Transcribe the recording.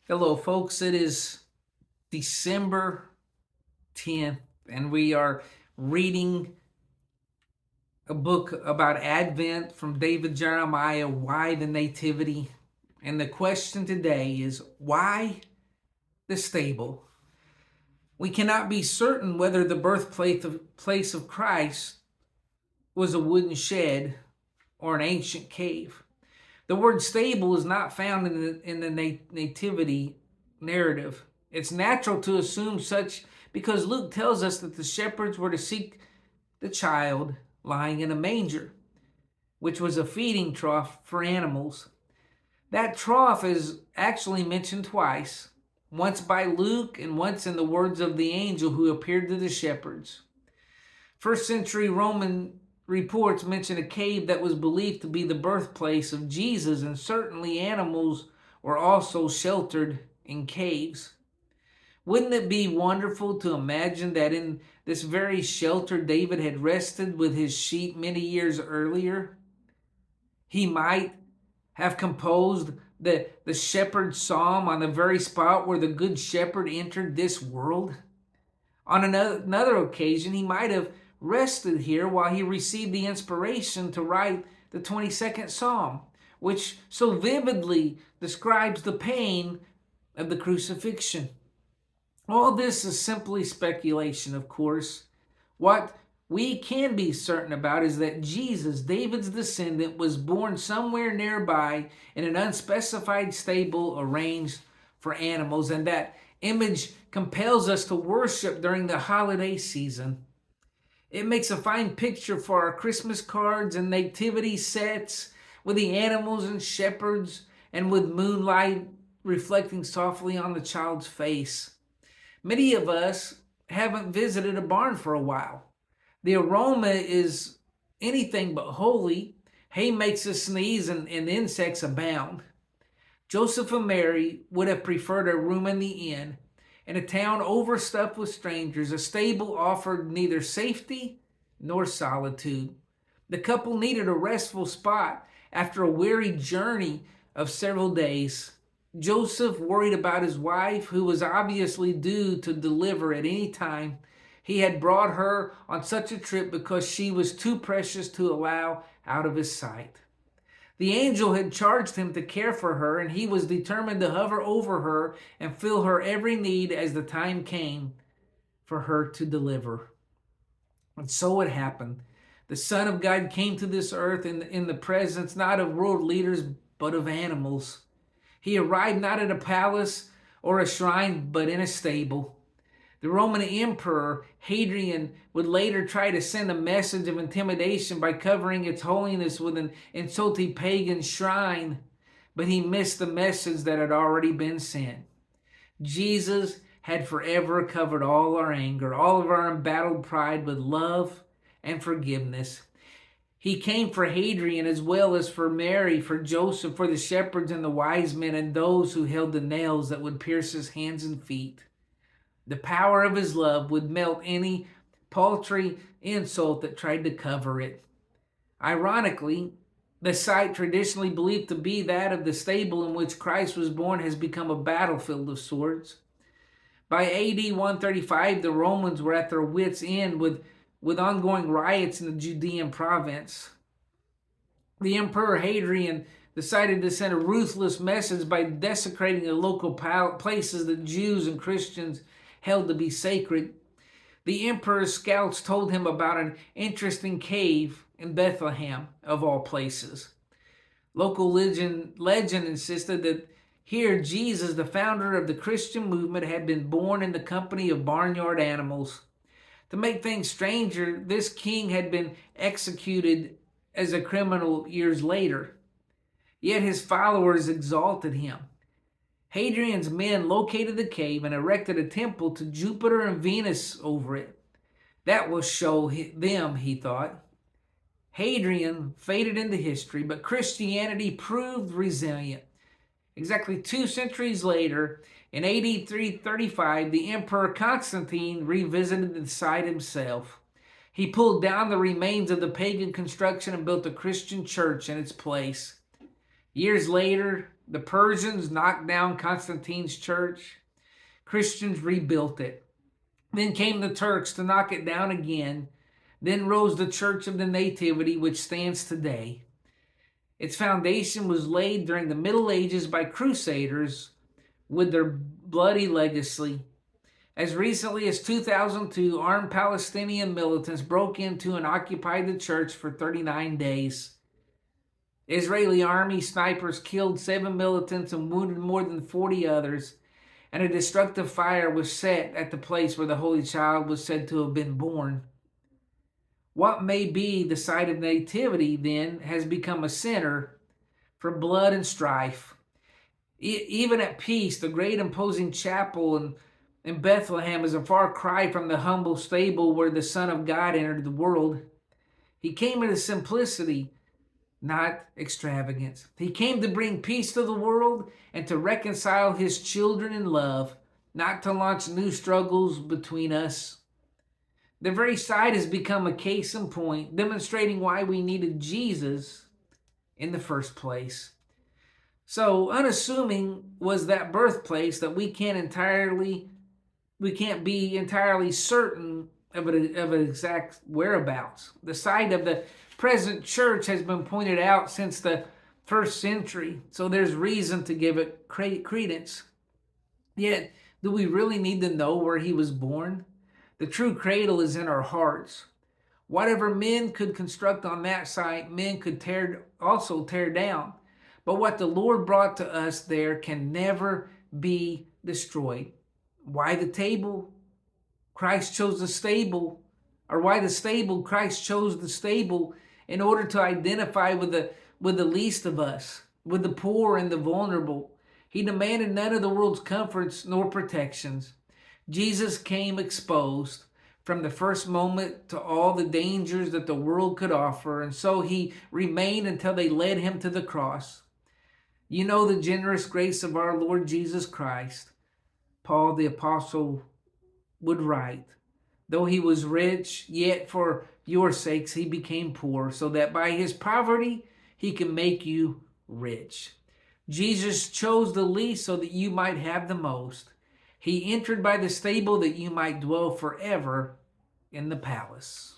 Hello, folks. It is December 10th, and we are reading a book about Advent from David Jeremiah, Why the Nativity? And the question today is why the stable? We cannot be certain whether the birthplace of Christ was a wooden shed or an ancient cave. The word stable is not found in the nativity narrative. It's natural to assume such because Luke tells us that the shepherds were to seek the child lying in a manger, which was a feeding trough for animals. That trough is actually mentioned twice, once by Luke and once in the words of the angel who appeared to the shepherds. First century Roman reports mention a cave that was believed to be the birthplace of Jesus, and certainly animals were also sheltered in caves. Wouldn't it be wonderful to imagine that in this very shelter David had rested with his sheep many years earlier? He might have composed the shepherd's psalm on the very spot where the good shepherd entered this world. On another occasion, he might have rested here while he received the inspiration to write the 22nd Psalm, which so vividly describes the pain of the crucifixion. All this is simply speculation, of course. What we can be certain about is that Jesus, David's descendant, was born somewhere nearby in an unspecified stable arranged for animals, and that image compels us to worship during the holiday season. It makes a fine picture for our Christmas cards and nativity sets with the animals and shepherds and with moonlight reflecting softly on the child's face. Many of us haven't visited a barn for a while. The aroma is anything but holy. Hay makes us sneeze and insects abound. Joseph and Mary would have preferred a room in the inn. In a town overstuffed with strangers, a stable offered neither safety nor solitude. The couple needed a restful spot after a weary journey of several days. Joseph worried about his wife, who was obviously due to deliver at any time. He had brought her on such a trip because she was too precious to allow out of his sight. The angel had charged him to care for her, and he was determined to hover over her and fill her every need as the time came for her to deliver. And so it happened. The Son of God came to this earth in the presence not of world leaders, but of animals. He arrived not at a palace or a shrine, but in a stable. The Roman Emperor Hadrian would later try to send a message of intimidation by covering its holiness with an insulting pagan shrine, but he missed the message that had already been sent. Jesus had forever covered all our anger, all of our embattled pride with love and forgiveness. He came for Hadrian as well as for Mary, for Joseph, for the shepherds and the wise men, and those who held the nails that would pierce his hands and feet. The power of his love would melt any paltry insult that tried to cover it. Ironically, the site traditionally believed to be that of the stable in which Christ was born has become a battlefield of sorts. By AD 135, the Romans were at their wits' end with ongoing riots in the Judean province. The Emperor Hadrian decided to send a ruthless message by desecrating the local places that Jews and Christians held to be sacred. The emperor's scouts told him about an interesting cave in Bethlehem, of all places. Local legend insisted that here Jesus, the founder of the Christian movement, had been born in the company of barnyard animals. To make things stranger, this king had been executed as a criminal years later. Yet his followers exalted him. Hadrian's men located the cave and erected a temple to Jupiter and Venus over it. That will show them, he thought. Hadrian faded into history, but Christianity proved resilient. Exactly 2 centuries later, in AD 335, the Emperor Constantine revisited the site himself. He pulled down the remains of the pagan construction and built a Christian church in its place. Years later, the Persians knocked down Constantine's church. Christians rebuilt it. Then came the Turks to knock it down again. Then rose the Church of the Nativity, which stands today. Its foundation was laid during the Middle Ages by crusaders with their bloody legacy. As recently as 2002, armed Palestinian militants broke into and occupied the church for 39 days. Israeli army snipers killed 7 militants and wounded more than 40 others, and a destructive fire was set at the place where the Holy Child was said to have been born. What may be the site of Nativity, then, has become a center for blood and strife. Even at peace, the great imposing chapel in Bethlehem is a far cry from the humble stable where the Son of God entered the world. He came in simplicity, not extravagance. He came to bring peace to the world and to reconcile his children in love, not to launch new struggles between us. The very site has become a case in point, demonstrating why we needed Jesus in the first place. So unassuming was that birthplace that we can't be entirely certain of an exact whereabouts. The site of the present church has been pointed out since the first century, so there's reason to give it credence. Yet, do we really need to know where he was born? The true cradle is in our hearts. Whatever men could construct on that site, men could also tear down. But what the Lord brought to us there can never be destroyed. Why the table? Christ chose the stable. Or why the stable? Christ chose the stable in order to identify with the least of us, with the poor and the vulnerable. He demanded none of the world's comforts nor protections. Jesus came exposed from the first moment to all the dangers that the world could offer, and so he remained until they led him to the cross. You know the generous grace of our Lord Jesus Christ. Paul the apostle would write, though he was rich, yet for your sakes he became poor, so that by his poverty he can make you rich. Jesus chose the least so that you might have the most. He entered by the stable that you might dwell forever in the palace.